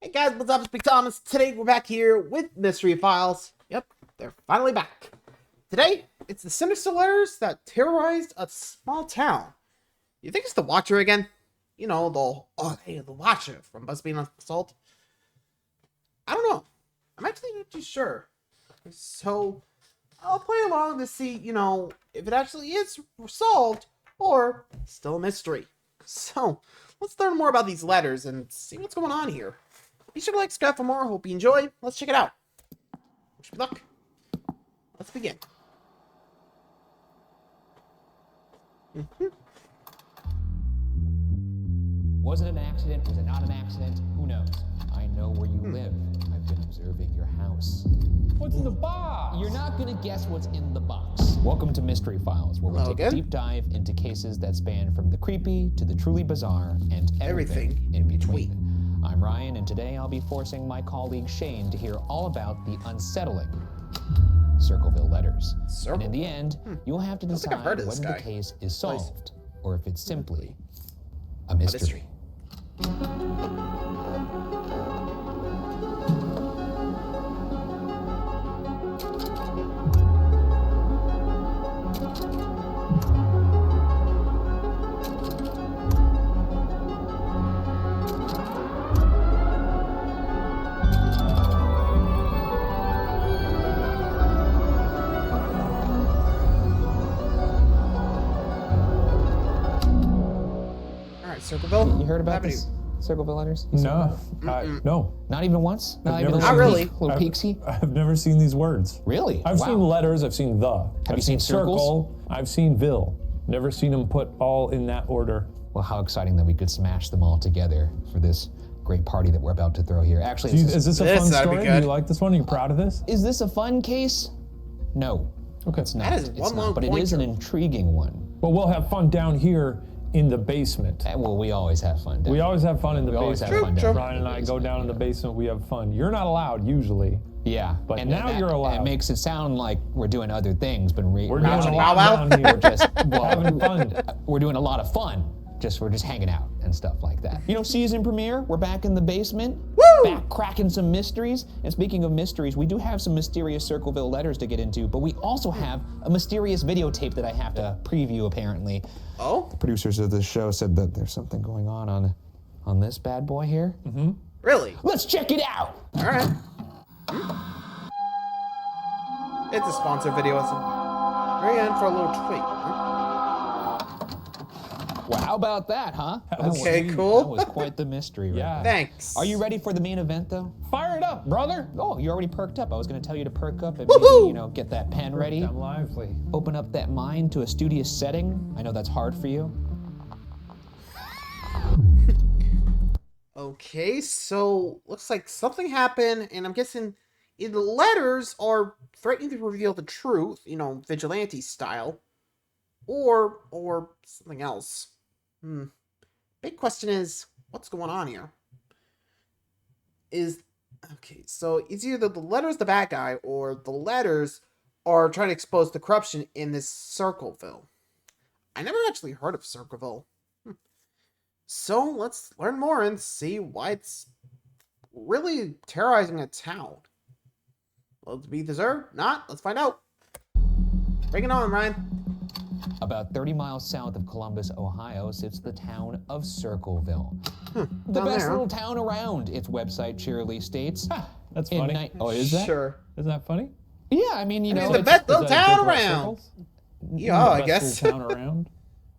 Hey guys, what's up? It's Big Thomas. Today we're back here with Mystery Files. Yep, they're finally back. Today, it's the sinister letters that terrorized a small town. You think it's the Watcher again? You know, the Watcher from BuzzFeed Assault. I don't know. I'm actually not too sure. So, I'll play along to see, if it actually is solved or still a mystery. So, let's learn more about these letters and see what's going on here. Be sure to like, subscribe for more. Hope you enjoy. Let's check it out. Wish me luck. Let's begin. Was it an accident? Was it not an accident? Who knows? I know where you live. I've been observing your house. What's in the box? You're not gonna guess what's in the box. Welcome to Mystery Files, where we take a deep dive into cases that span from the creepy to the truly bizarre and everything in between. I'm Ryan, and today I'll be forcing my colleague Shane to hear all about the unsettling Circleville Letters. And in the end, you'll have to decide whether the case is solved or if it's simply a mystery. Circleville? You heard about this? Circleville Letters? No. No. Not even once? Not even Not really. Little peeksy? I've never seen these words. Really? I've seen letters, I've seen the. Have you seen circles? Circle, I've seen Ville. Never seen them put all in that order. Well, how exciting that we could smash them all together for this great party that we're about to throw here. Actually, Is this a fun story? Do you like this one? Are you proud of this? Is this a fun case? No. Okay. It's not. That is one long but it is an intriguing one. Well, we'll have fun down here in the basement. Well, we always have fun. We always have fun in the basement. True. Ryan and I go down in the basement, we have fun. You're not allowed usually. Yeah. But now you're allowed. It makes it sound like we're doing other things, but we're doing a lot down here. We're just having fun. We're doing a lot of fun. We're just hanging out and stuff like that. Season premiere, we're back in the basement. Woo! Back cracking some mysteries. And speaking of mysteries, we do have some mysterious Circleville letters to get into, but we also have a mysterious videotape that I have to preview, apparently. Oh? The producers of this show said that there's something going on this bad boy here. Mm-hmm. Really? Let's check it out! All right. It's a sponsored video. It's very end for a little tweet. Well, how about that, huh? Okay, cool. That was quite the mystery, right? Yeah. Thanks. Are you ready for the main event, though? Fire it up, brother. Oh, you already perked up. I was going to tell you to perk up and Woohoo! maybe, get that pen ready. I'm lively. Open up that mind to a studious setting. I know that's hard for you. Okay, so looks like something happened, and I'm guessing either the letters are threatening to reveal the truth, vigilante style, or something else. Big question is, what's going on here? So it's either the letters the bad guy, or the letters are trying to expose the corruption in this Circleville. I never actually heard of Circleville. So let's learn more and see why it's really terrorizing a town. Will it be deserved? Not? Let's find out. Bring it on, Ryan. About 30 miles south of Columbus, Ohio, sits the town of Circleville. The Down best there. little town around, its website cheerily states. That's funny. Is that? Sure. Isn't that funny? Yeah, the best little town around. Yeah, I guess. Town around.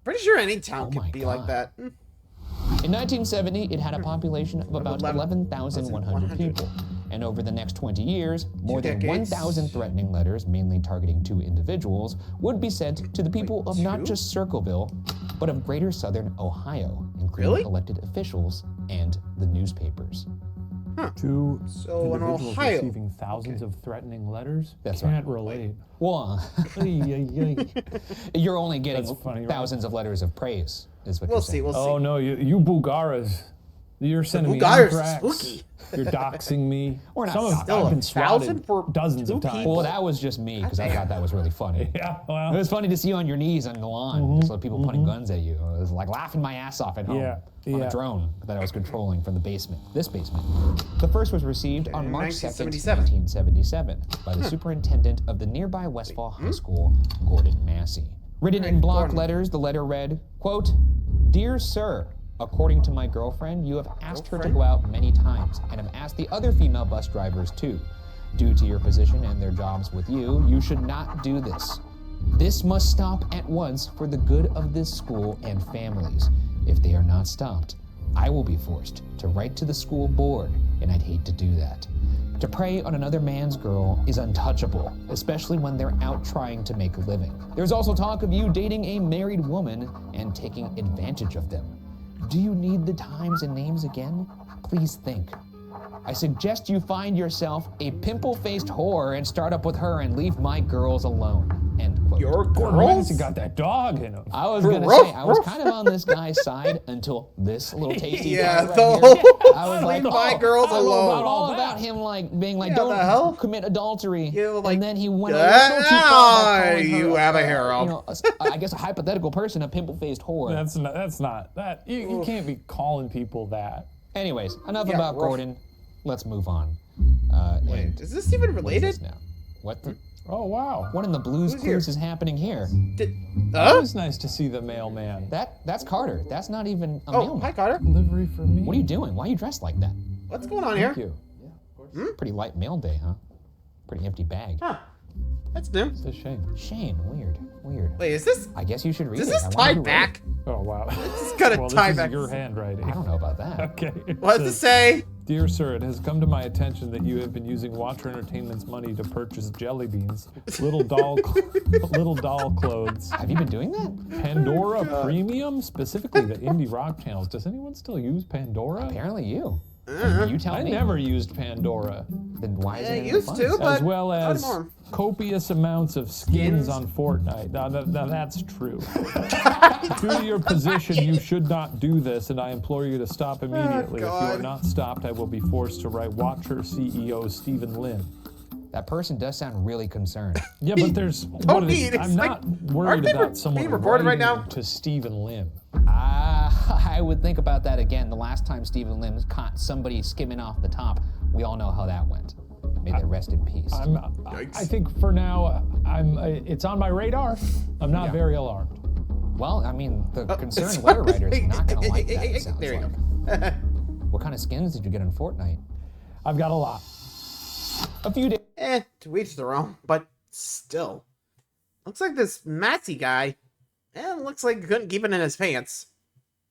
Pretty sure any town my could be like God. that. In 1970, it had a population of about 11,100 people. And over the next 20 years, more than 1,000 threatening letters, mainly targeting 2 individuals, would be sent to the people of not just Circleville, but of greater southern Ohio, including elected officials and the newspapers. Two So in individuals Ohio. receiving thousands of threatening letters? That's Can't relate. Well, you're only getting That's funny, right? thousands of letters of praise, is what We'll you're see. saying. We'll see. Oh no, you Bulgaras, You're sending me Bugaya's anthrax. spooky. You're doxing me. We're not Some of doxing. I've been 1,000 swatted for dozens of 2 times. people? Well, that was just me because I thought that was really funny. Yeah, It well. was funny to see you on your knees on the lawn, just like people pointing guns at you. It was like laughing my ass off at home on a drone that I was controlling from the basement, this basement. The first was received on March 2nd, 1977 by the superintendent of the nearby Westfall High School, Gordon Massey. Written in block letters, the letter read, quote, "Dear Sir, according to my girlfriend, you have asked her to go out many times and have asked the other female bus drivers too. Due to your position and their jobs with you, you should not do this. This must stop at once for the good of this school and families. If they are not stopped, I will be forced to write to the school board, and I'd hate to do that. To prey on another man's girl is untouchable, especially when they're out trying to make a living. There's also talk of you dating a married woman and taking advantage of them. Do you need the times and names again? Please think. I suggest you find yourself a pimple-faced whore and start up with her and leave my girls alone." End quote. Your Gordon girls? Ramsay got that dog in him. I was gonna say, I was kind of on this guy's side until this little tasty Yeah, part the right whole here. I was like, leave my girls I don't know about alone. all about him like being like, Yeah, the hell? don't commit adultery. Yeah, like, and then he went a little too far by calling her, you have a hero. you know, I guess a hypothetical person, a pimple-faced whore. That's not that. You can't be calling people that. Anyways, enough Yeah, about rough. Gordon. Let's move on. Wait, is this even What is related? this now? What the? Oh, wow. What in the Blues Who's here? Clues is happening here? Did, It was nice to see the mailman. That's Carter. That's not even a oh, mailman. hi Carter. Delivery for me. What are you doing? Why are you dressed like that? What's going on here? Thank you. Pretty light mail day, huh? Pretty empty bag. Huh. That's new. It's a shame. Shane, weird. Wait, is this I guess you should read is it. this I wonder tied who wrote back? Oh, wow. This is kind of Well, tied this back. is your handwriting. it. I don't know about that. Okay. What does it say? Dear sir, it has come to my attention that you have been using Watcher Entertainment's money to purchase jelly beans, little doll clothes, Have you been doing that? Pandora Premium, specifically the indie rock channels. Does anyone still use Pandora? Apparently you. You tell I me. never used Pandora. Then why is Yeah, it in used the to, funds? but As well not as anymore. copious amounts of skins on Fortnite. Now that's true. Due to your position, you should not do this, and I implore you to stop immediately. If you are God. not stopped, I will be forced to write Watcher CEO Stephen Lin. That person does sound really concerned. Yeah, but there's. Don't be, it's I'm like- not worried aren't they about someone being recorded right writing now? to Stephen Lim. I would think about that again. The last time Stephen Lim caught somebody skimming off the top, we all know how that went. May they rest in peace. I think for now, it's on my radar. I'm not very alarmed. Well, I mean, the concerned letter writer is not going to like that, it sounds There you like. go. What kind of skins did you get on Fortnite? I've got a lot. A few days. To each their own, but still. Looks like this Matsy guy, looks like he couldn't keep it in his pants.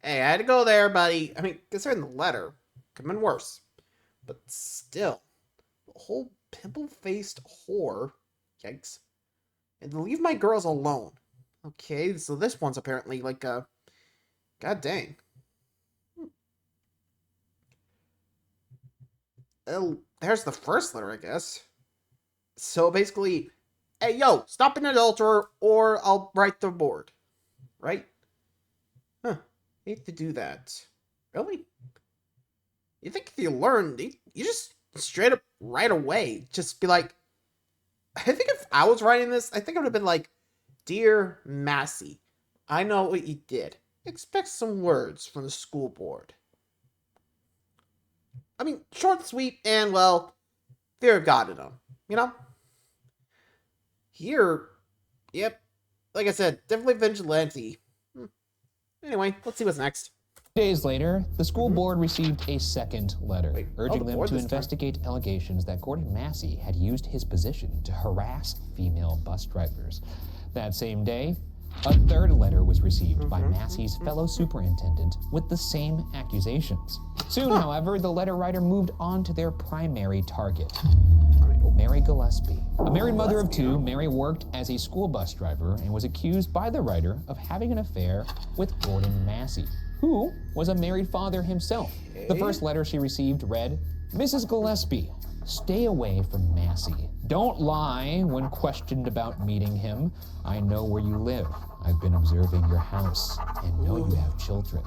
Hey, I had to go there, buddy. I mean, considering the letter, could have been worse. But still, the whole pimple-faced whore, yikes. And to leave my girls alone. Okay, so this one's apparently like a, god dang. Oh, there's the first letter, I guess. So basically, hey, yo, stop an adulterer or I'll write the board. Right? Huh. Need to do that. Really? You think if you learn, you just straight up right away just be like, I think if I was writing this, I think I would have been like, Dear Massey, I know what you did. Expect some words from the school board. I mean, short, sweet, and, well, fear of God in them, you know? Here, yep, like I said, definitely vigilante. Anyway, let's see what's next. Days later, the school board received a second letter urging the them board to this time. investigate allegations that Gordon Massey had used his position to harass female bus drivers. That same day, a third letter was received by Massey's fellow superintendent with the same accusations. Soon, however, the letter writer moved on to their primary target, Mary Gillespie. A married mother of two, Mary worked as a school bus driver and was accused by the writer of having an affair with Gordon Massey, who was a married father himself. The first letter she received read, Mrs. Gillespie, stay away from Massey. Don't lie when questioned about meeting him. I know where you live. I've been observing your house and know you have children.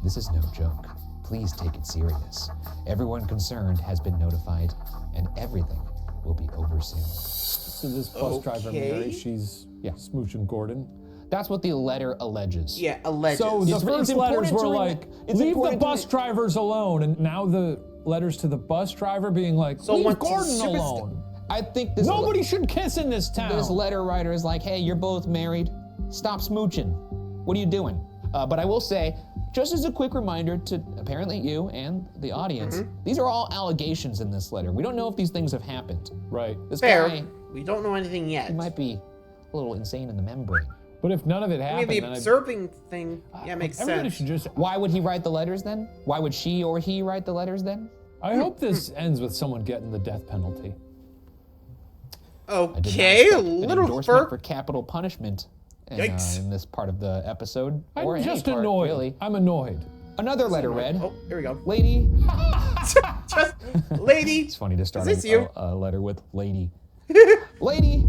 This is no joke. please take it serious. Everyone concerned has been notified, and everything will be over soon. So this bus driver, Mary, she's smooching Gordon. That's what the letter alleges. Yeah, alleges. So the first letters were like, leave the bus drivers alone, and now the letters to the bus driver being like, leave Gordon alone. I think this nobody should kiss in this town. This letter writer is like, hey, you're both married. Stop smooching. What are you doing? But I will say, just as a quick reminder to apparently you and the audience, these are all allegations in this letter. We don't know if these things have happened. Right. This Fair. guy, we don't know anything yet. He might be a little insane in the membrane. But if none of it happened, I mean, the observing thing, makes sense. Should just. Why would he write the letters then? Why would she or he write the letters then? I hope this ends with someone getting the death penalty. Okay, a little endorsement for capital punishment in this part of the episode. I'm just annoyed. Really. I'm annoyed. Another letter read. Oh, here we go. Lady. Just, lady. It's funny to start a letter with lady. Lady,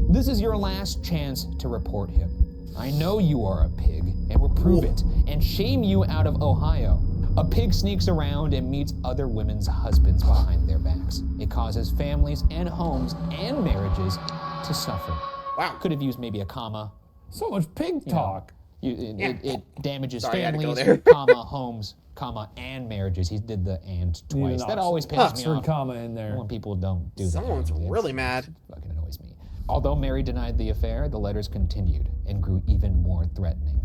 this is your last chance to report him. I know you are a pig and will prove it and shame you out of Ohio. A pig sneaks around and meets other women's husbands behind their backs. It causes families and homes and marriages to suffer. Wow. Could have used maybe a comma. So much pig talk. It damages families, homes, and marriages. He did the and twice. That always pisses me off. Comma in there. When people don't do that. Someone's really mad. It fucking annoys me. Although Mary denied the affair, the letters continued and grew even more threatening.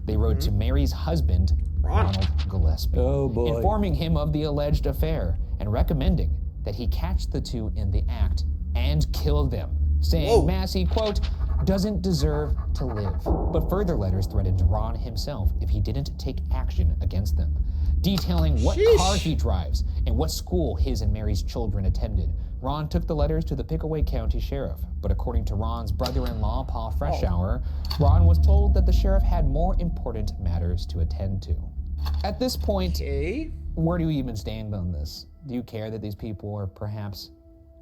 They wrote to Mary's husband, Ronald Gillespie, informing him of the alleged affair and recommending that he catch the two in the act and kill them, saying Massey, quote, doesn't deserve to live. But further letters threatened Ron himself if he didn't take action against them, detailing what car he drives and what school his and Mary's children attended. Ron took the letters to the Pickaway County Sheriff, but according to Ron's brother-in-law, Paul Freshour, Ron was told that the sheriff had more important matters to attend to. At this point, where do you even stand on this? Do you care that these people are perhaps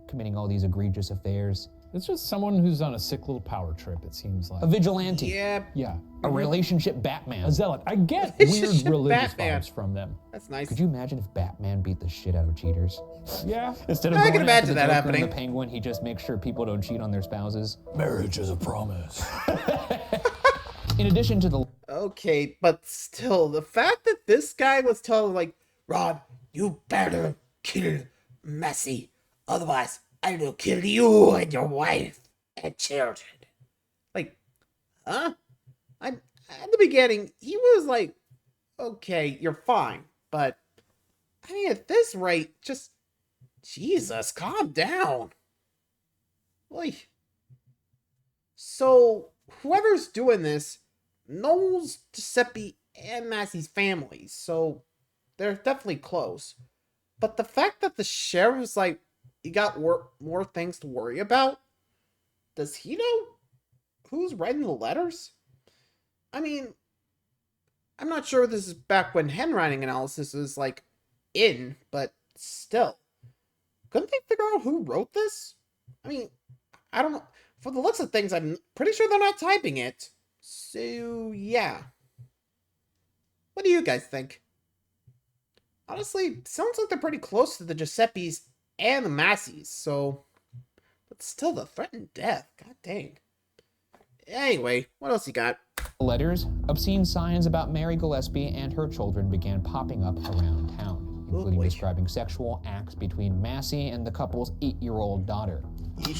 committing all these egregious affairs? It's just someone who's on a sick little power trip, it seems like. A vigilante. Yeah. A relationship Batman. A zealot. I get weird religious vibes from them. That's nice. Could you imagine if Batman beat the shit out of cheaters? Yeah. Instead of going after the Joker and the Penguin, he just makes sure people don't cheat on their spouses. Marriage is a promise. In addition to the... Okay, but still, the fact that this guy was telling, like, Ron, you better kill Massey. Otherwise, I will kill you and your wife and children. Like, huh? At the beginning, he was like, okay, you're fine. But, I mean, at this rate, just, Jesus, calm down. Like, so, whoever's doing this knows Giuseppe and Massey's families, so they're definitely close. But the fact that the sheriff's like, you got more things to worry about? Does he know who's writing the letters? I mean, I'm not sure this is back when handwriting analysis was, like, in, but still. Couldn't they figure out who wrote this? I mean, I don't know. For the looks of things, I'm pretty sure they're not typing it. So, yeah. What do you guys think? Honestly, sounds like they're pretty close to the Giuseppes and the Masseys, so... But still, the threatened death. God dang. Anyway, what else you got? Letters, obscene signs about Mary Gillespie and her children began popping up around town, including describing sexual acts between Massey and the couple's 8-year-old daughter.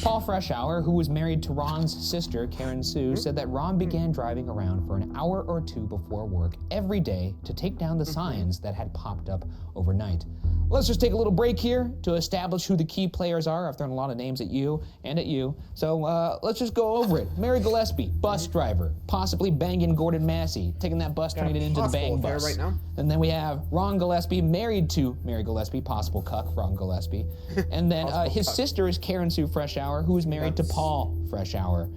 Paul Freshour, who was married to Ron's sister, Karen Sue, said that Ron began driving around for an hour or two before work every day to take down the signs that had popped up overnight. Let's just take a little break here to establish who the key players are. I've thrown a lot of names at you and at you. So let's just go over it. Mary Gillespie, bus driver, possibly banging Gordon Massey, taking that bus, turning it into the bang bus. Right now. And then we have Ron Gillespie, married to Mary Gillespie, possible cuck, Ron Gillespie. And then his sister is Karen Sue Freshour, who is married to Paul Freshour.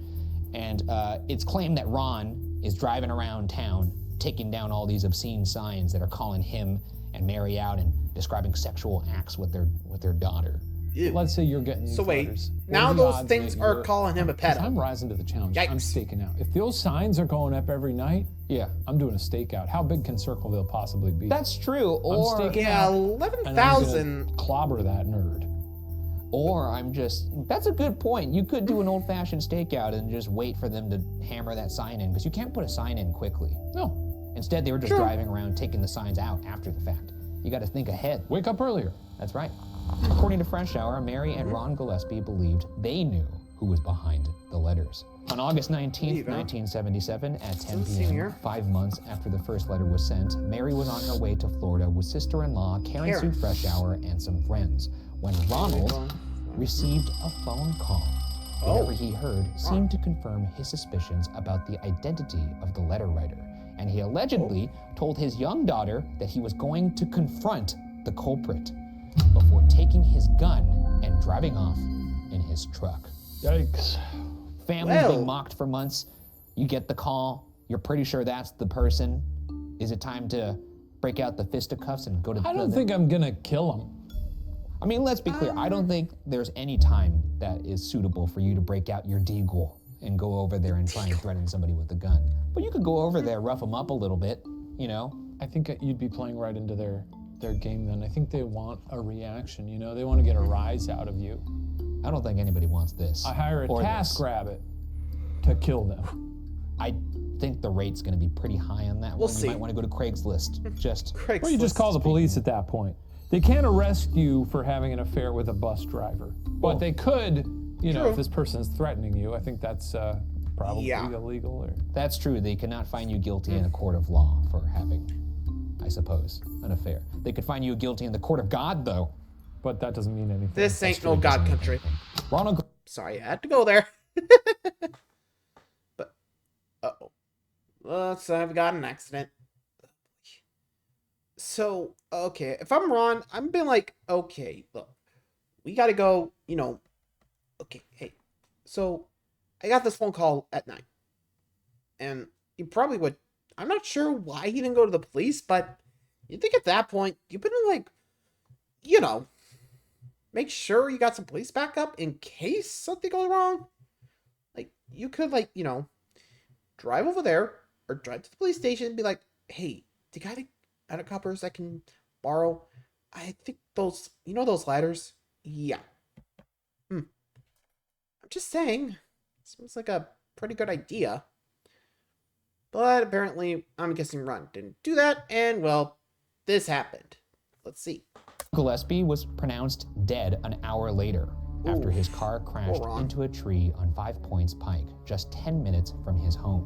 And it's claimed that Ron is driving around town, taking down all these obscene signs that are calling him and Mary out and describing sexual acts with their daughter. Ew. Let's say you're getting these So wait, letters. What now are the those odds things that are you're- calling him a Because pedo. I'm rising to the challenge. I'm Yikes. staking out. If those signs are going up every night, yeah, I'm doing a stakeout. How big can Circleville possibly be? That's true. I'm Or staking Yeah, out, and I'm 11,000. gonna clobber that nerd. Or I'm just, that's a good point. You could do an old-fashioned stakeout and just wait for them to hammer that sign in, because you can't put a sign in quickly. No, Instead, they were just True. driving around taking the signs out after the fact. You got to think ahead. wake up earlier. That's right. According to Fresh Hour, Mary and Ron Gillespie believed they knew who was behind the letters. On August 19th, 1977, at 10 p.m., 5 months after the first letter was sent, Mary was on her way to Florida with sister-in-law Karen Sue Fresh Hour and some friends, when Ronald received a phone call. Whatever he heard seemed to confirm his suspicions about the identity of the letter writer, and he allegedly told his young daughter that he was going to confront the culprit before taking his gun and driving off in his truck. Yikes. Family's been mocked for months. You get the call. You're pretty sure that's the person. Is it time to break out the fisticuffs and go to the... I don't think I'm gonna kill him. I mean, let's be clear. I don't think there's any time that is suitable for you to break out your deagle and go over there and try and threaten somebody with a gun. But you could go over there, rough them up a little bit, you know? I think you'd be playing right into their game then. I think they want a reaction, you know? They want to get a rise out of you. I don't think anybody wants this. I hire a or task this. rabbit to kill them. I think the rate's going to be pretty high on that We'll one. see. You might want to go to Craigslist. Just Well, you just call the police at that point. They can't arrest you for having an affair with a bus driver, but they could, you know, if this person's threatening you. I think that's probably illegal. Or That's true. They cannot find you guilty in a court of law for having, I suppose, an affair. They could find you guilty in the court of God, though. But that doesn't mean anything. This ain't no God country. Ronald. Sorry, I had to go there. But, let's have got an accident. So, okay, if I'm Ron, I'm being like, okay, look, we gotta go, you know, okay, hey, so I got this phone call at 9. And he probably would, I'm not sure why he didn't go to the police, but you think at that point, you better, like, you know, make sure you got some police backup in case something goes wrong. Like, you could, like, you know, drive over there or drive to the police station and be like, hey, do you got any coppers I can borrow? I think those, you know, those ladders? Yeah. I'm just saying. Seems like a pretty good idea. But apparently, I'm guessing Ron didn't do that, and, well, this happened. Let's see. Gillespie was pronounced dead an hour later after his car crashed into a tree on 5 Points Pike, just 10 minutes from his home.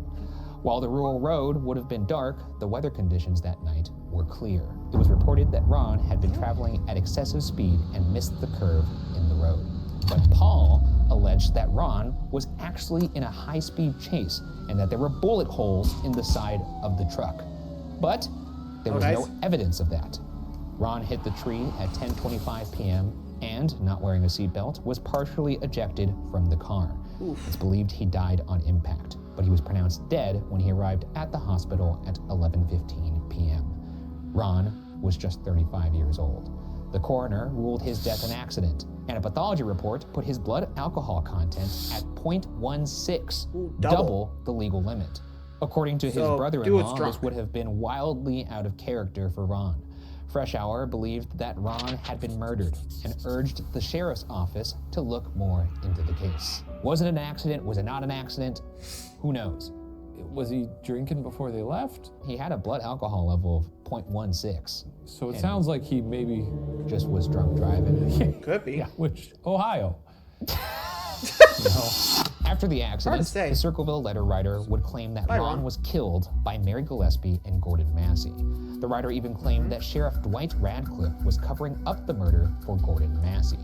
While the rural road would have been dark, the weather conditions that night were clear. It was reported that Ron had been traveling at excessive speed and missed the curve in the road. But Paul alleged that Ron was actually in a high-speed chase and that there were bullet holes in the side of the truck. But there was no evidence of that. Ron hit the tree at 10:25 p.m. and, not wearing a seatbelt, was partially ejected from the car. It's believed he died on impact, but he was pronounced dead when he arrived at the hospital at 11:15 p.m. Ron was just 35 years old. The coroner ruled his death an accident, and a pathology report put his blood alcohol content at 0.16, double the legal limit. According to his brother-in-law, this would have been wildly out of character for Ron. Fresh Hour believed that Ron had been murdered and urged the sheriff's office to look more into the case. Was it an accident? Was it not an accident? Who knows? Was he drinking before they left? He had a blood alcohol level of 0.16. So it sounds like he maybe just was drunk driving. Could be. Yeah, which, Ohio. After the accident, the Circleville letter writer would claim that Ron was killed by Mary Gillespie and Gordon Massey. The writer even claimed that Sheriff Dwight Radcliffe was covering up the murder for Gordon Massey.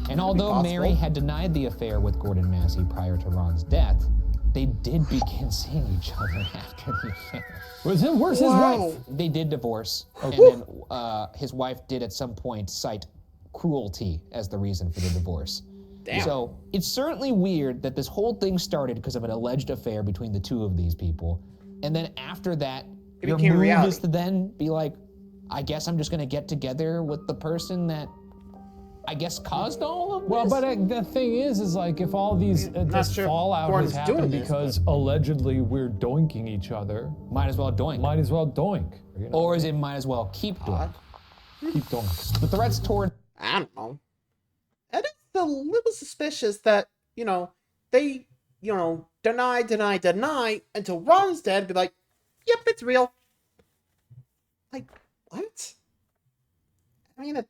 And although Mary had denied the affair with Gordon Massey prior to Ron's death, they did begin seeing each other after the affair. Was it worse his wife? They did divorce, and then his wife did at some point cite cruelty as the reason for the divorce. Damn. So it's certainly weird that this whole thing started because of an alleged affair between the two of these people, and then after that, your move is to then be like, I guess I'm just gonna get together with the person that I guess, caused all of this? Well, but the thing is like if all these this fallout has happened because allegedly we're doinking each other, might as well doink. Might as well doink. You know? Or is it might as well keep doink? Keep doink. The threats toward... I don't know. And it's a little suspicious that, you know, they, you know, deny until Ron's dead, be like, yep, it's real. Like, what? I mean, at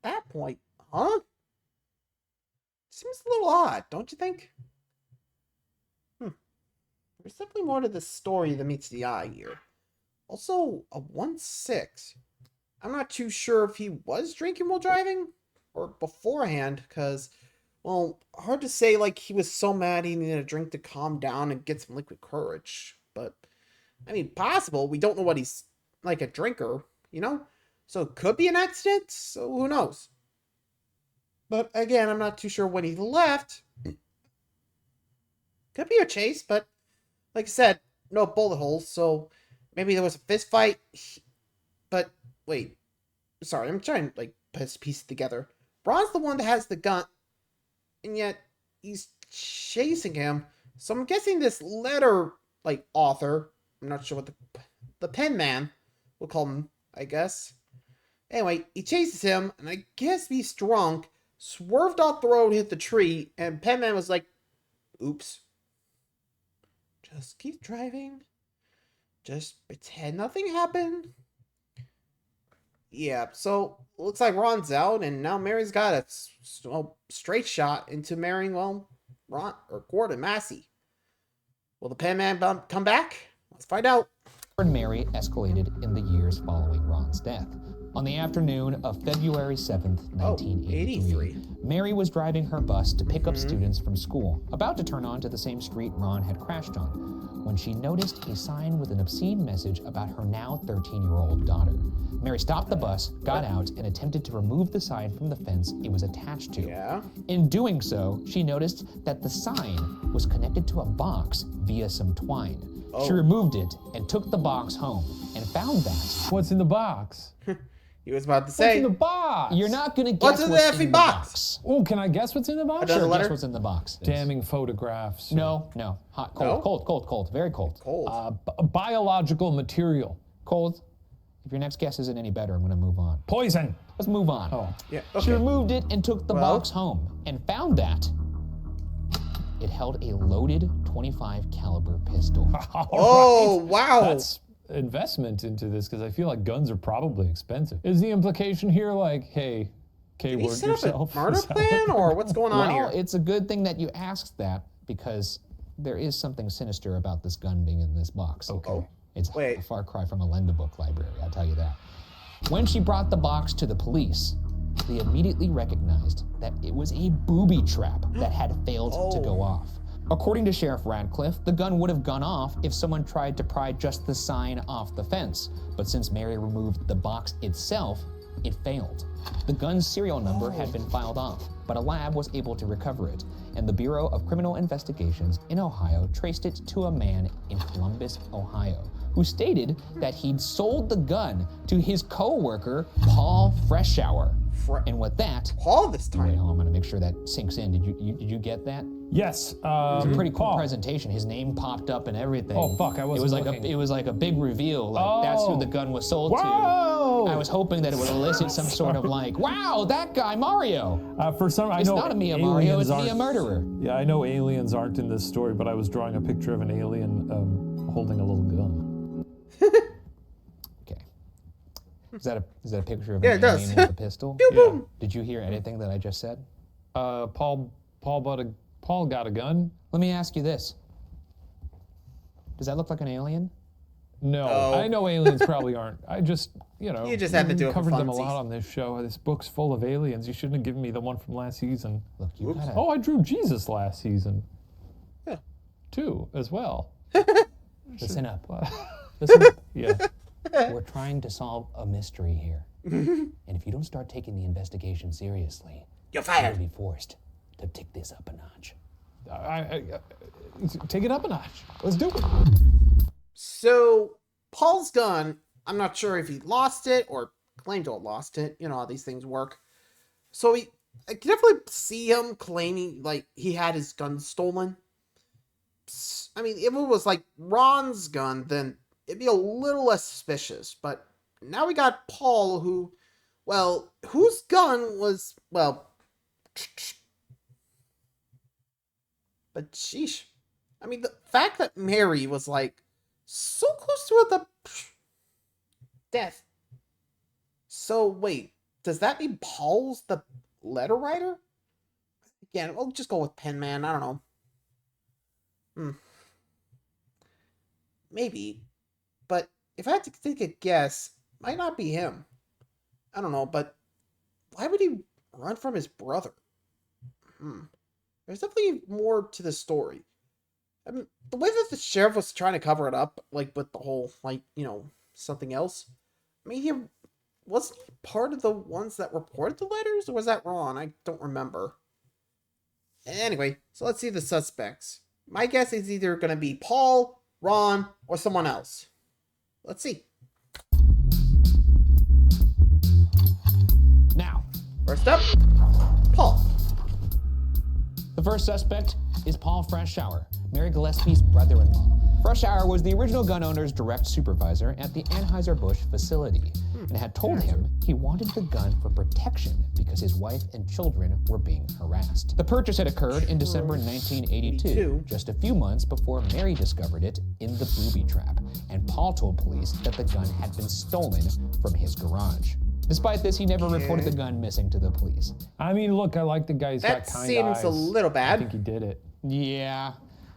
that point, huh? Seems a little odd, don't you think? There's definitely more to this story than meets the eye here. Also, a 1-6. I'm not too sure if he was drinking while driving or beforehand, because, well, hard to say, like, he was so mad he needed a drink to calm down and get some liquid courage. But, I mean, possible. We don't know what he's like, a drinker, you know? So it could be an accident, so who knows? But again, I'm not too sure when he left. Could be a chase, but like I said, no bullet holes, so maybe there was a fist fight. But wait, sorry, I'm trying to like piece it together. Ron's the one that has the gun, and yet he's chasing him. So I'm guessing this letter like author, I'm not sure what the pen man, we'll call him, I guess. Anyway, he chases him, and I guess he's drunk, swerved off the road, hit the tree, and Penman was like, oops. Just keep driving. Just pretend nothing happened. Yeah, so looks like Ron's out, and now Mary's got a straight shot into marrying, well, Ron or Gordon Massey. Will the Penman come back? Let's find out. Mary escalated in the years following Ron's death. On the afternoon of February 7th, 1983, Mary was driving her bus to pick up students from school, about to turn onto the same street Ron had crashed on, when she noticed a sign with an obscene message about her now 13-year-old daughter. Mary stopped the bus, got out, and attempted to remove the sign from the fence it was attached to. Yeah. In doing so, she noticed that the sign was connected to a box via some twine. She removed it and took the box home and found that... What's in the box? He was about to say... What's in the box? You're not going to guess what's in the box. Oh, can I guess what's in the box? Sure, guess what's in the box. Damning photographs. No. Hot, cold, cold. Very cold. Cold. Biological material. Cold. If your next guess isn't any better, I'm going to move on. Poison. Let's move on. Oh. Yeah, okay. She removed it and took the box home and found that it held a loaded .25 caliber pistol. Oh, wow. That's investment into this, because I feel like guns are probably expensive. Is the implication here like, hey, word yourself? A murder plan, or what's going on here? Well, it's a good thing that you asked that, because there is something sinister about this gun being in this box. Okay. It's a far cry from a lend-a-book library, I'll tell you that. When she brought the box to the police, they immediately recognized that it was a booby trap that had failed to go off. According to Sheriff Radcliffe, the gun would have gone off if someone tried to pry just the sign off the fence. But since Mary removed the box itself, it failed. The gun's serial number had been filed off, but a lab was able to recover it, and the Bureau of Criminal Investigations in Ohio traced it to a man in Columbus, Ohio, who stated that he'd sold the gun to his co-worker, Paul Freshour. And with that, Paul this time. Wait, I'm gonna make sure that sinks in. Did you get that? Yes. It was a pretty cool presentation. His name popped up and everything. Oh fuck, I wasn't looking. It was like a big reveal. Like that's who the gun was sold to. I was hoping that it would elicit some sort of like, wow, that guy Mario. For some, I it's know not a Mia Mario. It's Mia Murderer. Yeah, I know aliens aren't in this story, but I was drawing a picture of an alien holding a little gun. Okay. Is that a picture of an alien with a pistol? Yeah. Did you hear anything that I just said? Paul got a gun. Let me ask you this. Does that look like an alien? No, I know aliens probably aren't. I just, you just had to do it for covered them a funsies. lot on this show. This book's full of aliens. You shouldn't have given me the one from last season. Look, you gotta... Oh, I drew Jesus last season. Yeah. Too, as well. Listen up. Listen up. Yeah. We're trying to solve a mystery here. And if you don't start taking the investigation seriously, you're fired. You'll be forced to tick this up a notch. Take it up a notch. Let's do it. So, Paul's gun, I'm not sure if he lost it or claimed to have lost it. You know how these things work. So he I can definitely see him claiming, like, he had his gun stolen. I mean, if it was, like, Ron's gun, then it'd be a little less suspicious. But now we got Paul, who, well, whose gun was, well... But sheesh. I mean, the fact that Mary was, like, so close to the death. So, wait, does that mean Paul's the letter writer? Again, we'll just go with Pen Man. I don't know. Maybe. But if I had to take a guess, might not be him. I don't know, but why would he run from his brother? There's definitely more to the story. I mean, the way that the sheriff was trying to cover it up, like, with the whole, like, you know, something else. I mean, he wasn't he part of the ones that reported the letters, or was that wrong? I don't remember. Anyway, so let's see the suspects. My guess is either going to be Paul, Ron, or someone else. Let's see. Now, first up, Paul. The first suspect is Paul Freshour, Mary Gillespie's brother-in-law. Freshour was the original gun owner's direct supervisor at the Anheuser-Busch facility and had told him he wanted the gun for protection because his wife and children were being harassed. The purchase had occurred in December 1982, just a few months before Mary discovered it in the booby trap, and Paul told police that the gun had been stolen from his garage. Despite this, he never reported the gun missing to the police. I mean, look, I like the guy's got kind eyes. That seems a little bad. I think he did it. Yeah.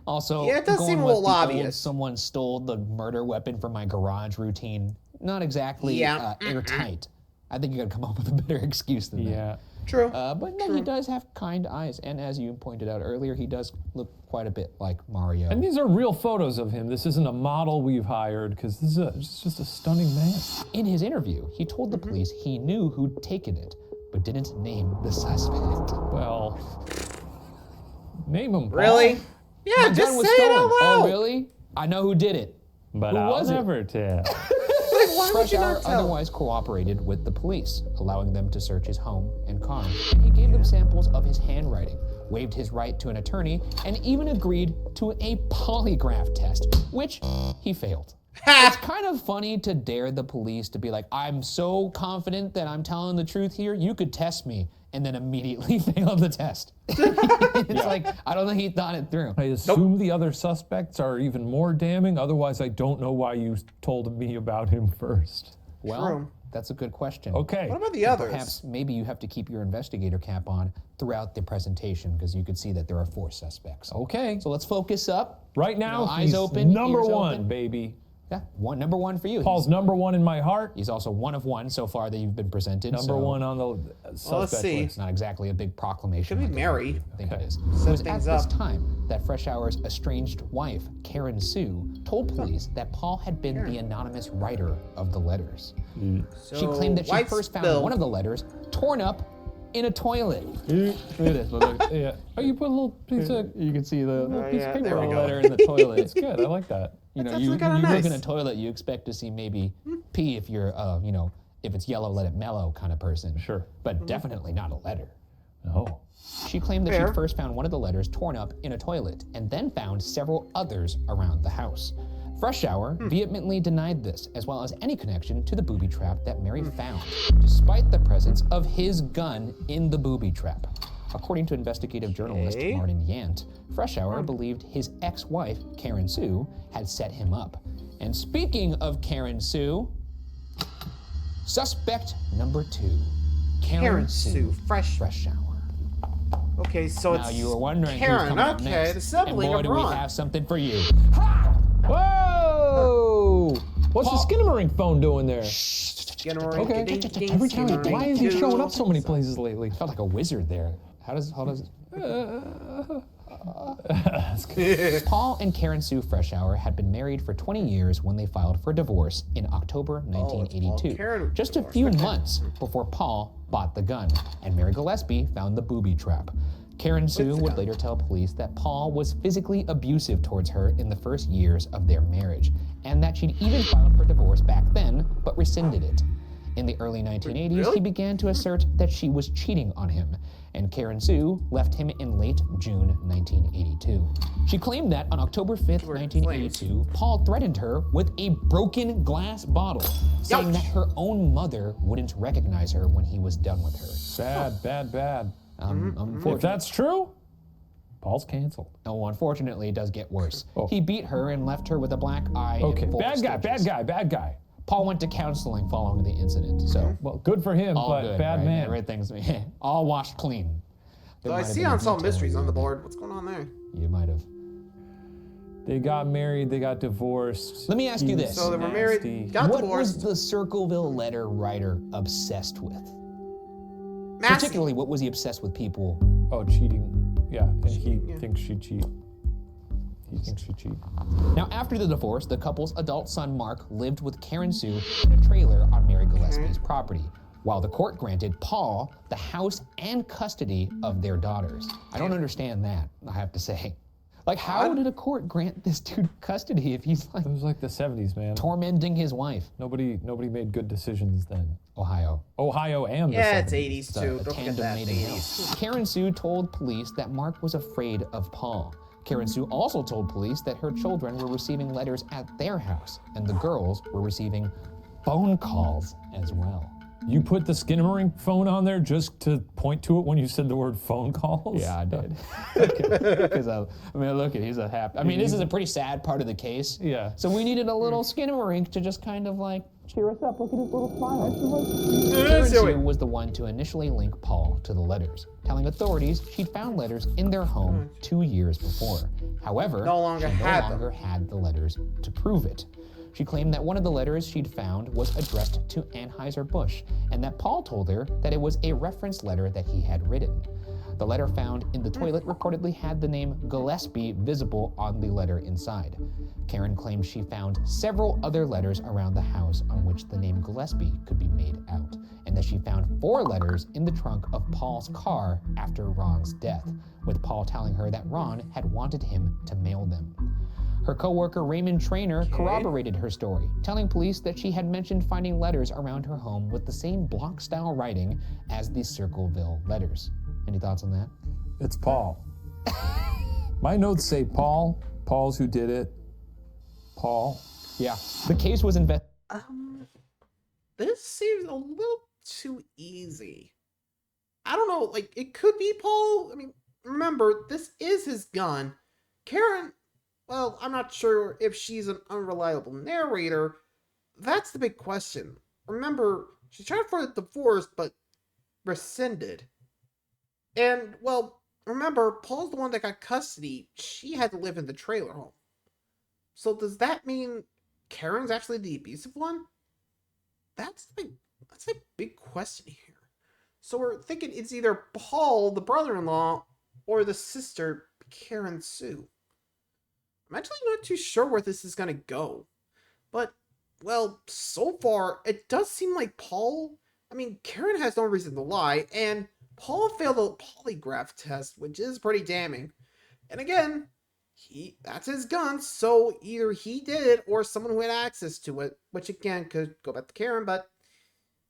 Also, it does seem a little obvious. Someone stole the murder weapon from my garage routine. Not exactly airtight. I think you gotta come up with a better excuse than that. Yeah. True. But no, he does have kind eyes, and as you pointed out earlier, he does look quite a bit like Mario. And these are real photos of him. This isn't a model we've hired, because this is just a stunning man. In his interview, he told the police he knew who'd taken it, but didn't name the suspect. Well, name him, Paul. Really? Yeah, My just gun was say stolen. it out loud. Oh, really? I know who did it. But who I'll was never tell. Why would you not tell? Otherwise cooperated with the police, allowing them to search his home and car. And he gave them samples of his handwriting, waived his right to an attorney, and even agreed to a polygraph test, which he failed. It's kind of funny to dare the police to be like, I'm so confident that I'm telling the truth here, you could test me, and then immediately fail the test. It's like, I don't think he thought it through. I assume the other suspects are even more damning, otherwise I don't know why you told me about him first. Well, that's a good question. Okay. What about the others? Perhaps maybe you have to keep your investigator cap on throughout the presentation, because you could see that there are 4 suspects. Okay. So let's focus up. Right now, eyes he's open, number ears 1, open. baby. Yeah, number 1 for you. Paul's number 1 in my heart. He's also 1 of 1 so far that you've been presented. Number 1 on the suspect let's see. It's not exactly a big proclamation. Could be Mary. I think it is. Set It was things at this up. time that Freshour's estranged wife, Karen Sue, told police that Paul had been the anonymous writer of the letters. She claimed that she white first found spill. one of the letters torn up in a toilet. Look at this. Look. Yeah. Oh, you put a little piece of You can see the piece of paper there we on the go. letter in the toilet. It's good. I like that. You know, That's you actually kinda look in nice. a toilet, you expect to see maybe pee if you're, you know, if it's yellow, let it mellow kind of person. Sure. But definitely not a letter. No. She claimed that Fair. she first found one of the letters torn up in a toilet and then found several others around the house. Freshour vehemently denied this, as well as any connection to the booby trap that Mary found, despite the presence of his gun in the booby trap. According to investigative journalist Martin Yant, Freshour believed his ex-wife, Karen Sue, had set him up. And speaking of Karen Sue, suspect number 2, Karen Sue Freshour. Okay, so Now it's you were wondering who's Karen. coming up Okay, next. the sibling and boy, of do we Ron. have something for you. Whoa! What's Paul- the skinnamering phone doing there? Okay. Every time, why is he showing up so many places lately? I felt like a wizard there. How does Paul and Karen Sue Freshour had been married for 20 years when they filed for divorce in October 1982, Karen just a few months before Paul bought the gun and Mary Gillespie found the booby trap. Karen Sue would later tell police that Paul was physically abusive towards her in the first years of their marriage, and that she'd even filed for divorce back then, but rescinded it. In the early 1980s, he began to assert that she was cheating on him, and Karen Sue left him in late June 1982. She claimed that on October 5th, 1982, Paul threatened her with a broken glass bottle, saying that her own mother wouldn't recognize her when he was done with her. Bad. If that's true, Paul's canceled. Oh, unfortunately, it does get worse. He beat her and left her with a black eye. Okay, and bad guy. Paul went to counseling following the incident, so well, good for him, but good, bad right? man. Everything's all washed clean. So I see Unsolved Mysteries on the board. What's going on there? You might have. They got married, they got divorced. Let me ask you this. So they were married, got divorced. What was the Circleville Letter writer obsessed with? Particularly, what was he obsessed with people? Oh, cheating. Yeah, and he thinks she cheat. Now, after the divorce, the couple's adult son, Mark, lived with Karen Sue in a trailer on Mary Gillespie's property, while the court granted Paul the house and custody of their daughters. I don't understand that, I have to say. Like, how did a court grant this dude custody if he's like... It was like the 70s, man. Tormenting his wife. Nobody made good decisions then. Ohio and the 70s. It's 80s too. Don't forget that, 80s. Karen Sue told police that Mark was afraid of Paul. Karen Sue also told police that her children were receiving letters at their house, and the girls were receiving phone calls as well. You put the Skinnamaring phone on there just to point to it when you said the word phone calls? Yeah, I did. Because look at, he's a happy. This is a pretty sad part of the case. Yeah. So we needed a little Skinnamaring to just kind of like cheer us up. Look at his little smile. Karen Sue was the one to initially link Paul to the letters, telling authorities she'd found letters in their home 2 years before. However, she no longer had the letters to prove it. She claimed that one of the letters she'd found was addressed to Anheuser-Busch, and that Paul told her that it was a reference letter that he had written. The letter found in the toilet reportedly had the name Gillespie visible on the letter inside. Karen claimed she found several other letters around the house on which the name Gillespie could be made out, and that she found 4 letters in the trunk of Paul's car after Ron's death, with Paul telling her that Ron had wanted him to mail them. Her co-worker Raymond Trainer corroborated her story, telling police that she had mentioned finding letters around her home with the same block-style writing as the Circleville Letters. Any thoughts on that? It's Paul. My notes say Paul. Paul's who did it. Paul. Yeah. The case was investigated. This seems a little too easy. I don't know, like, it could be Paul. Remember, this is his gun. Karen... Well, I'm not sure if she's an unreliable narrator. That's the big question. Remember, she tried for the divorce, but rescinded. And, well, remember, Paul's the one that got custody. She had to live in the trailer home. So does that mean Karen's actually the abusive one? That's a big question here. So we're thinking it's either Paul, the brother-in-law, or the sister, Karen Sue. I'm actually not too sure where this is going to go. But, well, so far, it does seem like Paul... Karen has no reason to lie, and Paul failed a polygraph test, which is pretty damning. And again, that's his gun, so either he did it or someone who had access to it, which again could go back to Karen, but,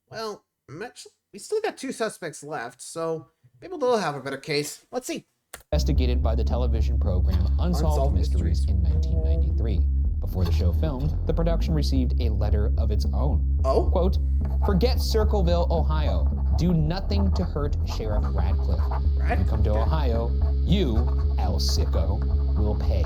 well, we still got 2 suspects left, so maybe they'll have a better case. Let's see. Investigated by the television program Unsolved Mysteries in 1993. Before the show filmed, the production received a letter of its own. Oh? Quote, "Forget Circleville, Ohio. Do nothing to hurt Sheriff Radcliffe. When you come to Ohio, you, El Sicko, will pay,"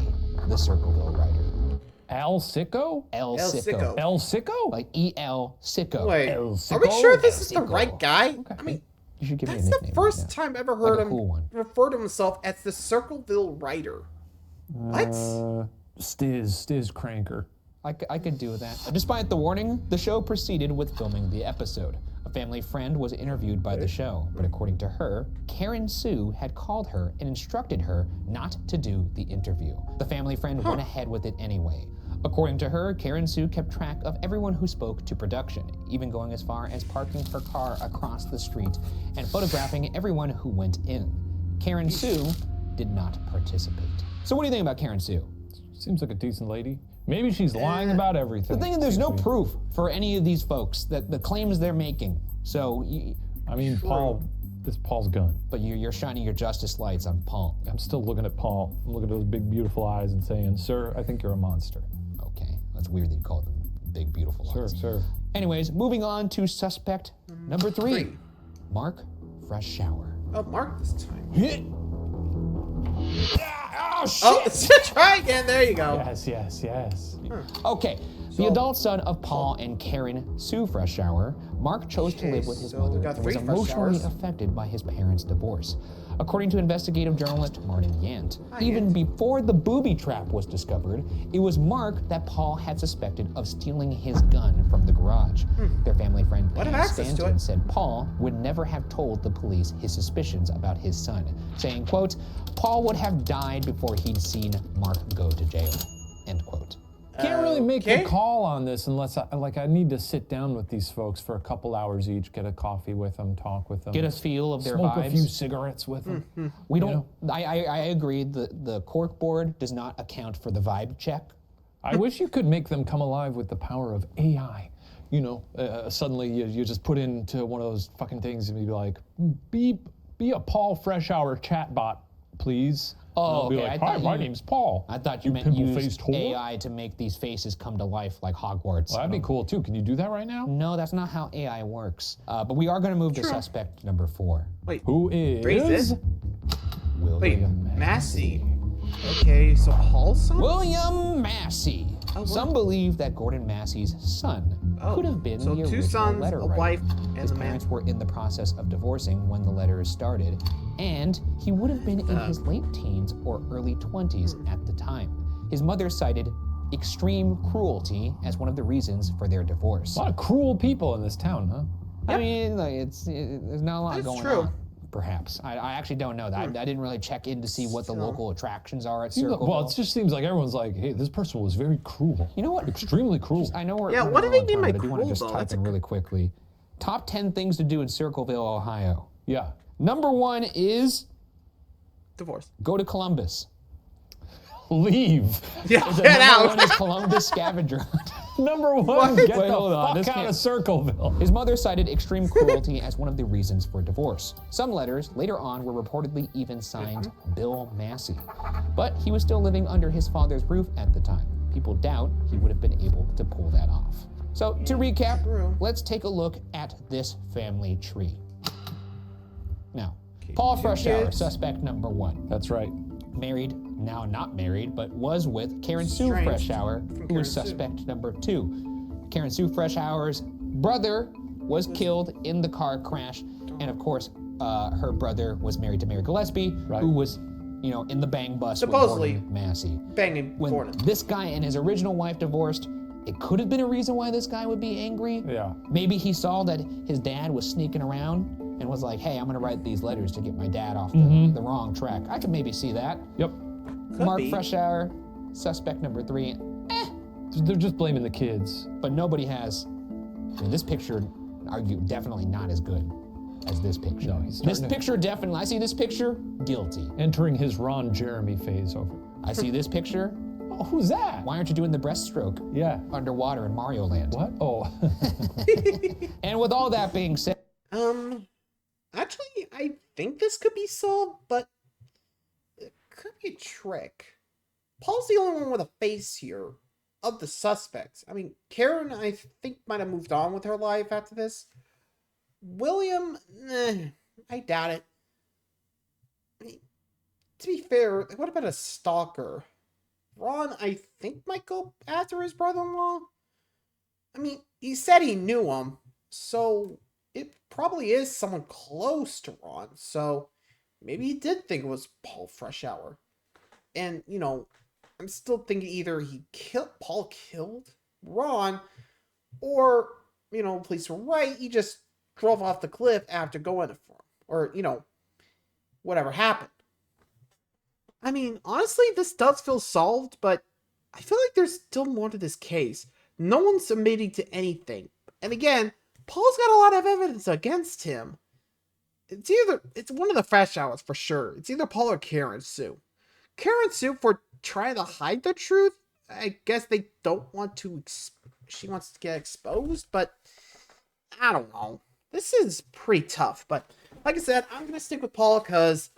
the Circleville writer. Al Sicko? El Sicko. El Sicko? Like E-L Sicko. Wait, El Sicko? are we sure this is the right guy? Okay. You should give me a that's nickname. the first time I've ever heard him cool refer to himself as the Circleville writer. What? Stiz Cranker. I could do that. Despite the warning, the show proceeded with filming the episode. A family friend was interviewed by the show, but according to her, Karen Sue had called her and instructed her not to do the interview. The family friend went ahead with it anyway. According to her, Karen Sue kept track of everyone who spoke to production, even going as far as parking her car across the street and photographing everyone who went in. Karen Sue did not participate. So what do you think about Karen Sue? Seems like a decent lady. Maybe she's lying about everything. The thing is, there's no proof for any of these folks that the claims they're making. So, I mean, Paul, it's Paul's gun. But you're shining your justice lights on Paul. I'm still looking at Paul. I'm looking at those big, beautiful eyes and saying, sir, I think you're a monster. Okay, that's weird that you called them big, beautiful eyes. Sir. Anyways, moving on to suspect number 3. Mark Fresh Shower. Oh, Mark this time. Oh, shit! Oh, try again. There you go. Yes. Okay, the adult son of Paul and Karen Sue Freshour, Mark chose to live with his mother and was emotionally affected by his parents' divorce. According to investigative journalist Martin Yant, even before the booby trap was discovered, it was Mark that Paul had suspected of stealing his gun from the garage. Their family friend Pam Stanton said Paul would never have told the police his suspicions about his son, saying, quote, Paul would have died before he'd seen Mark go to jail, end quote. Can't really make a call on this unless I need to sit down with these folks for a couple hours each, get a coffee with them, talk with them, get a feel of their smoke vibes. A few cigarettes with them. We don't. I agree. The cork board does not account for the vibe check. I wish you could make them come alive with the power of AI. You know, suddenly you just put into one of those fucking things and be like, be a Paul Freshour chatbot, please. Oh, okay. Like, hi, my name's Paul. I thought you meant use AI to make these faces come to life like Hogwarts. Well, that'd be cool too. Can you do that right now? No, that's not how AI works. But we are going to move to suspect number 4. Wait, who is William Massey? Okay, so Paul's son? William Massey. Some believe that Gordon Massey's son could have been the original letter writer. Wife, and his parents were in the process of divorcing when the letters started, and he would have been in his late teens or early 20s at the time. His mother cited extreme cruelty as one of the reasons for their divorce. A lot of cruel people in this town, huh? I mean, like, there's not a lot going on. Perhaps. I actually don't know that. I didn't really check in to see what the local attractions are at Circleville. Well, it just seems like everyone's like, hey, this person was very cruel. You know what? Extremely cruel. I know we're what do they mean by cruel, I do want to just type in really quickly. Top 10 things to do in Circleville, Ohio. Yeah. Number 1 is divorce. Go to Columbus. Leave. Yeah, get out. Number 1 is Columbus scavenger hunt. Number 1, get the fuck out of Circleville. His mother cited extreme cruelty as one of the reasons for divorce. Some letters later on were reportedly even signed Bill Massey. But he was still living under his father's roof at the time. People doubt he would have been able to pull that off. So to recap, let's take a look at this family tree. Now, Paul Freshour, suspect number 1. That's right. Married, now not married, but was with Karen Sue Freshour, who was suspect number 2. Karen Sue Freshour's brother was killed in the car crash, and of course, her brother was married to Mary Gillespie, who was, in the bang bus supposedly with Gordon Massey. Banging when Gordon. This guy and his original wife divorced, it could have been a reason why this guy would be angry. Yeah. Maybe he saw that his dad was sneaking around and was like, hey, I'm gonna write these letters to get my dad off the wrong track. I could maybe see that. Yep. Mark Freshour, suspect number 3. They're just blaming the kids. But nobody has, this picture, definitely not as good as this picture. No, this picture definitely, I see this picture, guilty. Entering his Ron Jeremy phase over. I see this picture. Oh, who's that? Why aren't you doing the breaststroke? Yeah. Underwater in Mario Land. What? Oh. And with all that being said, actually, I think this could be solved, but it could be a trick. Paul's the only one with a face here of the suspects. I mean, Karen, I think, might have moved on with her life after this. William, I doubt it. I mean, to be fair, what about a stalker? Ron, I think, might go after his brother-in-law. I mean, he said he knew him, so it probably is someone close to Ron, so maybe he did think it was Paul Freshour. And, I'm still thinking either Paul killed Ron, or, police were right, he just drove off the cliff after going for him. Or, whatever happened. I mean, honestly, this does feel solved, but I feel like there's still more to this case. No one's admitting to anything. And again, Paul's got a lot of evidence against him. It's one of the Freshours for sure. It's either Paul or Karen Sue. Karen Sue for trying to hide the truth, I guess they don't want to, she wants to get exposed, but I don't know. This is pretty tough, but like I said, I'm going to stick with Paul because,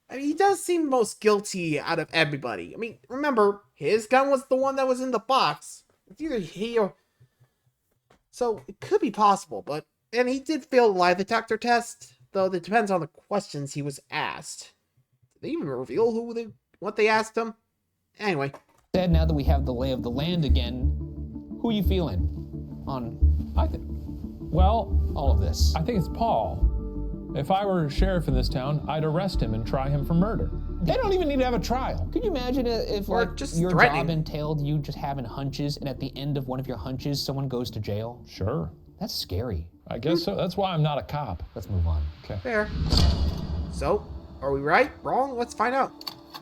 I mean, he does seem most guilty out of everybody. I mean, remember, his gun was the one that was in the box. It's either he or... So, it could be possible, but... And he did fail the lie detector test, though it depends on the questions he was asked. Did they even reveal what they asked him? Anyway. Now that we have the lay of the land again, who are you feeling on, all of this? I think it's Paul. If I were sheriff in this town, I'd arrest him and try him for murder. They don't even need to have a trial. Could you imagine if like just your threatening. job entailed you just having hunches, and at the end of one of your hunches, someone goes to jail? Sure. That's scary. I guess so. That's why I'm not a cop. Let's move on. Okay. Fair. So, are we right? Wrong? Let's find out.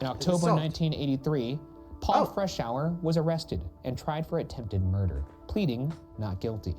In October 1983, Paul Freshour was arrested and tried for attempted murder, pleading not guilty.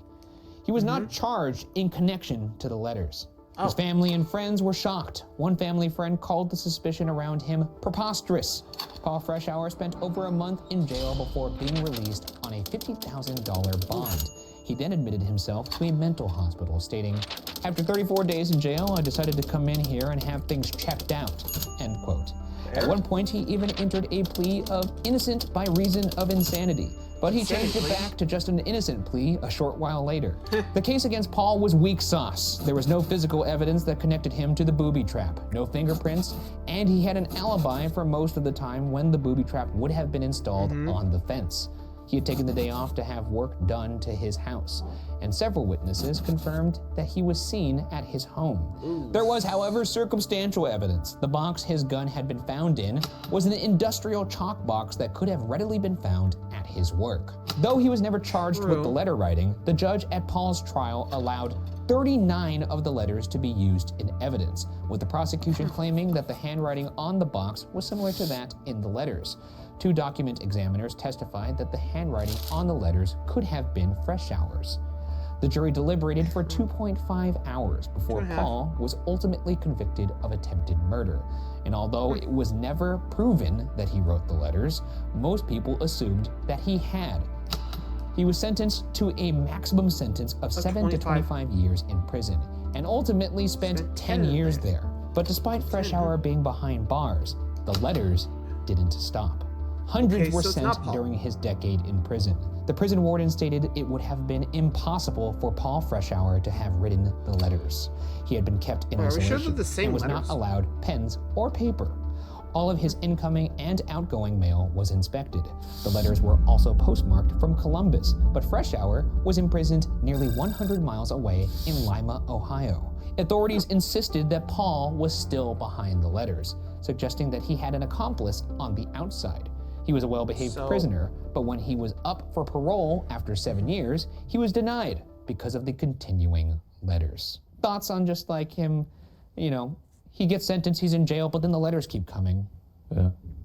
He was not charged in connection to the letters. His family and friends were shocked. One family friend called the suspicion around him preposterous. Paul Freshour spent over a month in jail before being released on a $50,000 bond. He then admitted himself to a mental hospital, stating, "After 34 days in jail, I decided to come in here and have things checked out," end quote. At one point, he even entered a plea of innocent by reason of insanity, but he changed it back to just an innocent plea a short while later. The case against Paul was weak sauce. There was no physical evidence that connected him to the booby trap, no fingerprints, and he had an alibi for most of the time when the booby trap would have been installed on the fence. He had taken the day off to have work done to his house, and several witnesses confirmed that he was seen at his home. There was, however, circumstantial evidence. The box his gun had been found in was an industrial chalk box that could have readily been found at his work. Though he was never charged with the letter writing, the judge at Paul's trial allowed 39 of the letters to be used in evidence, with the prosecution claiming that the handwriting on the box was similar to that in the letters. 2 document examiners testified that the handwriting on the letters could have been Freshour's. The jury deliberated for 2.5 hours before Paul was ultimately convicted of attempted murder. And although it was never proven that he wrote the letters, most people assumed that he had. He was sentenced to a maximum sentence of 7 to 25 years in prison, and ultimately spent 10 years there. But despite Freshour being behind bars, the letters didn't stop. Hundreds were sent during his decade in prison. The prison warden stated it would have been impossible for Paul Freshour to have written the letters. He had been kept in isolation and was not allowed pens or paper. All of his incoming and outgoing mail was inspected. The letters were also postmarked from Columbus, but Freshour was imprisoned nearly 100 miles away in Lima, Ohio. Authorities insisted that Paul was still behind the letters, suggesting that he had an accomplice on the outside. He was a well-behaved prisoner, but when he was up for parole after 7 years, he was denied because of the continuing letters. Thoughts on just like him, he gets sentenced, he's in jail, but then the letters keep coming.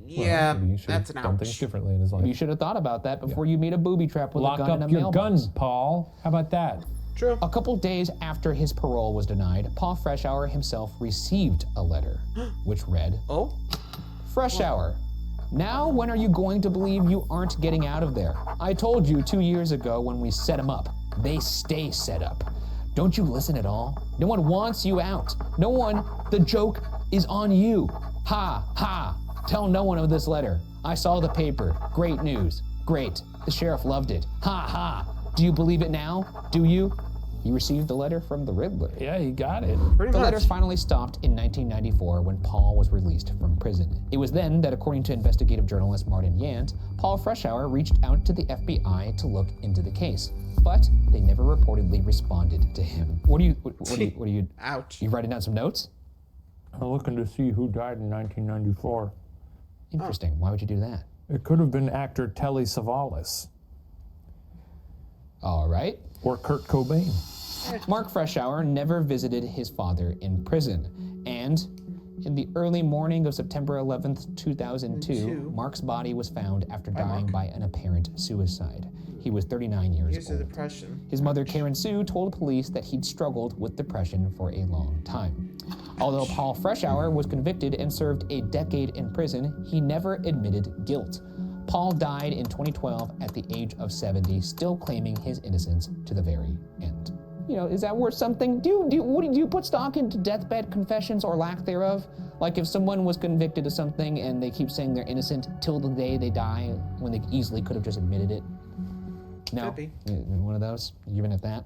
Yeah, well, maybe that's an done things differently in his life. You should have thought about that before you meet a booby trap with Lock a gun and a up your mailbox. guns, Paul. How about that? True. A couple days after his parole was denied, Paul Freshour himself received a letter, which read, Freshour, now when are you going to believe you aren't getting out of there? I told you 2 years ago when we set them up. They stay set up. Don't you listen at all? No one wants you out. No one, the joke is on you. Ha, ha. Tell no one of this letter. I saw the paper. Great news. Great. The sheriff loved it. Ha, ha. Do you believe it now? Do you? He received the letter from the Riddler. Yeah, he got it. The letters finally stopped in 1994 when Paul was released from prison. It was then that, according to investigative journalist Martin Yant, Paul Freshour reached out to the FBI to look into the case, but they never reportedly responded to him. What are you? Ouch. You writing down some notes? I'm looking to see who died in 1994. Interesting. Why would you do that? It could have been actor Telly Savalas. All right. Or Kurt Cobain. Mark Freshour never visited his father in prison, and in the early morning of September 11th, 2002, Mark's body was found after dying by an apparent suicide. He was 39 years old. Depression. His mother, Karen Sue, told police that he'd struggled with depression for a long time. Although Paul Freshour was convicted and served a decade in prison, he never admitted guilt. Paul died in 2012 at the age of 70, still claiming his innocence to the very end. You know, is that worth something? Do you put stock into deathbed confessions or lack thereof? Like if someone was convicted of something and they keep saying they're innocent till the day they die, when they easily could have just admitted it? No, Could be. One of those, even at that.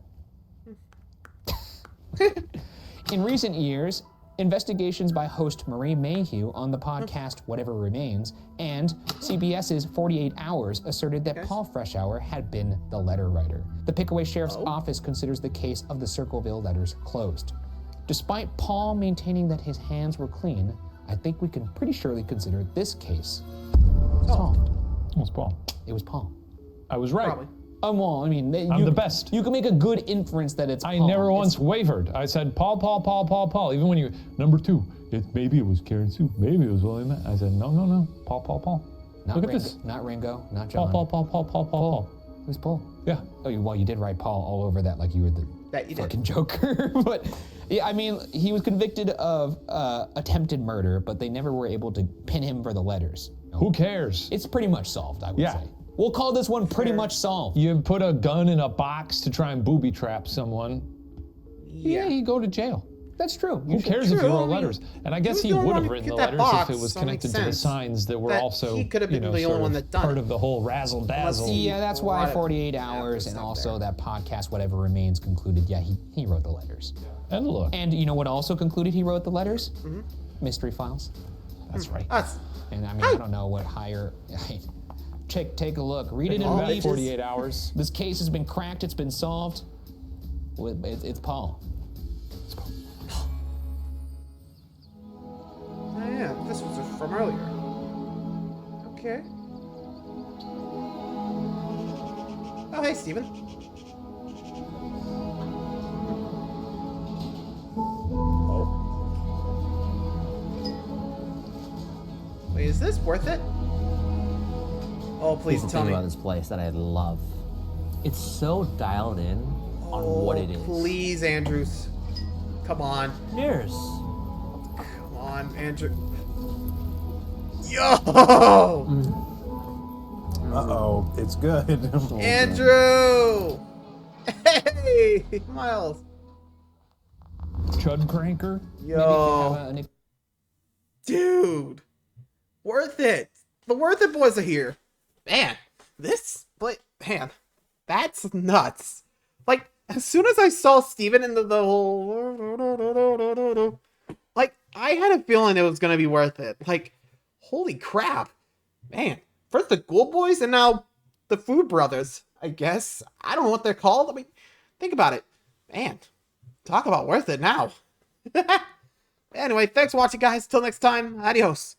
In recent years, investigations by host Marie Mayhew on the podcast Whatever Remains and CBS's 48 Hours asserted that Paul Freshour had been the letter writer. The Pickaway Sheriff's Office considers the case of the Circleville Letters closed. Despite Paul maintaining that his hands were clean, I think we can pretty surely consider this case solved. It was Paul. It was Paul. I was right. Probably. Well, I mean, I'm the best. You can make a good inference that it's Paul. I never once wavered. I said Paul. Even when you number 2, maybe it was Karen Sue, maybe it was William. I said no, Paul. Not Look Ringo, at this. Not Ringo, not John. Paul. It was Paul. Yeah. Oh, well, you did write Paul all over that like you were the fucking Joker. But yeah, I mean, he was convicted of attempted murder, but they never were able to pin him for the letters. Who cares? It's pretty much solved, I would say. We'll call this one pretty much solved. You put a gun in a box to try and booby trap someone. Yeah, you go to jail. That's true. Who cares if you wrote letters? And I guess he would have written the letters if it was connected to the signs that were also, he could have been the only one that done part of the whole razzle dazzle. Yeah, that's why 48 Hours and also that podcast Whatever Remains concluded, yeah, he wrote the letters. And look. And you know what also concluded he wrote the letters? Mystery Files. That's right. And I mean, I don't know what higher... Take a look. Read it in about 48 hours. This case has been cracked. It's been solved. It's Paul. It's Paul. Oh yeah, this was from earlier. Okay. Oh hey, Steven. Wait, is this worth it? Oh, please tell me. About this place that I love. It's so dialed in on what it is. Please, Andrews. Come on. Cheers. Come on, Andrew. Yo! Uh-oh, it's good. Andrew! Hey, Miles. Chud cranker. Yo. Dude. Worth it. The worth it boys are here. Man, man, that's nuts. Like, as soon as I saw Steven in the whole, like, I had a feeling it was gonna be worth it. Like, holy crap. Man, first the Ghoul Boys and now the Food Brothers, I guess. I don't know what they're called. I mean, think about it. Man, talk about worth it now. Anyway, thanks for watching, guys. Till next time, adios.